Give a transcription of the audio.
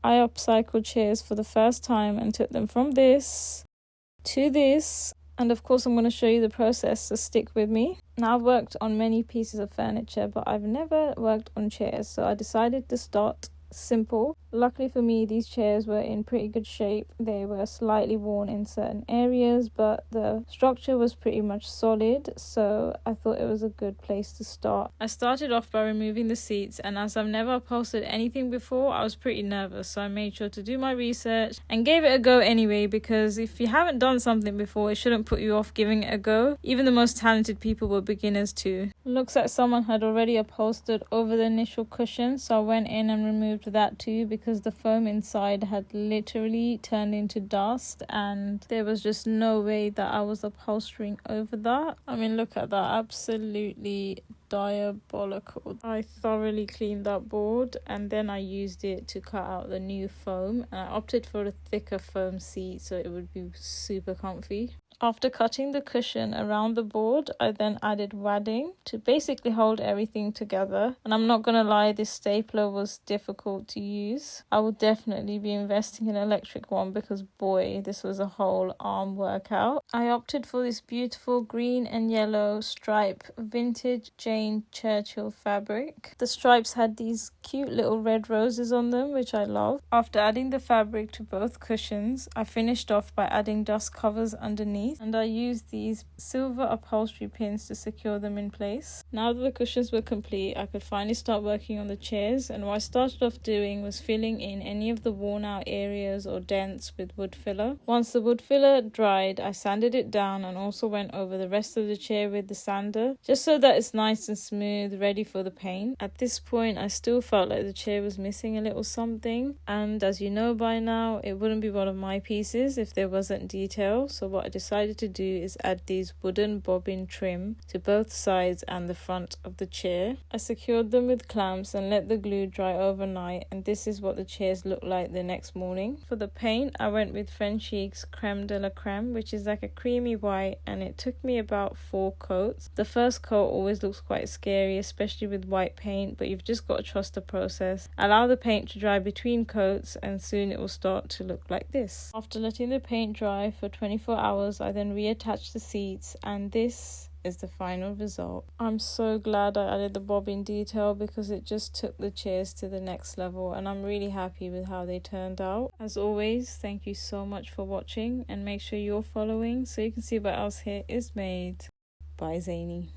I upcycled chairs for the first time and took them from this to this. And of course, I'm going to show you the process, so stick with me. Now, I've worked on many pieces of furniture, but I've never worked on chairs, so I decided to start simple. Luckily for me, these chairs were in pretty good shape. They were slightly worn in certain areas, but the structure was pretty much solid, so I thought it was a good place to start. I started off by removing the seats, and as I've never upholstered anything before, I was pretty nervous, so I made sure to do my research and gave it a go anyway, because if you haven't done something before, it shouldn't put you off giving it a go. Even the most talented people were beginners too. Looks like someone had already upholstered over the initial cushion, so I went in and removed that too, because the foam inside had literally turned into dust and there was just no way that I was upholstering over that. I mean, look at that, absolutely diabolical. I thoroughly cleaned that board and then I used it to cut out the new foam, and I opted for a thicker foam seat so it would be super comfy. After cutting the cushion around the board, I then added wadding to basically hold everything together. And I'm not going to lie, this stapler was difficult to use. I will definitely be investing in an electric one because boy, this was a whole arm workout. I opted for this beautiful green and yellow stripe vintage Jane Churchill fabric. The stripes had these cute little red roses on them, which I love. After adding the fabric to both cushions, I finished off by adding dust covers underneath, and I used these silver upholstery pins to secure them in place. Now that the cushions were complete, I could finally start working on the chairs, and what I started off doing was filling in any of the worn out areas or dents with wood filler. Once the wood filler dried, I sanded it down and also went over the rest of the chair with the sander, just so that it's nice and smooth, ready for the paint. At this point, I still felt like the chair was missing a little something, and as you know by now, it wouldn't be one of my pieces if there wasn't detail, so what I decided to do is add these wooden bobbin trim to both sides and the front of the chair. I secured them with clamps and let the glue dry overnight, and this is what the chairs look like the next morning. For the paint, I went with French Chic's Creme de la Creme, which is like a creamy white, and it took me about 4 coats. The first coat always looks quite scary, especially with white paint, but you've just got to trust the process. Allow the paint to dry between coats and soon it will start to look like this. After letting the paint dry for 24 hours, I then reattached the seats, and this is the final result. I'm so glad I added the bobbin detail because it just took the chairs to the next level, and I'm really happy with how they turned out. As always, thank you so much for watching, and make sure you're following so you can see what else here is made by Zany.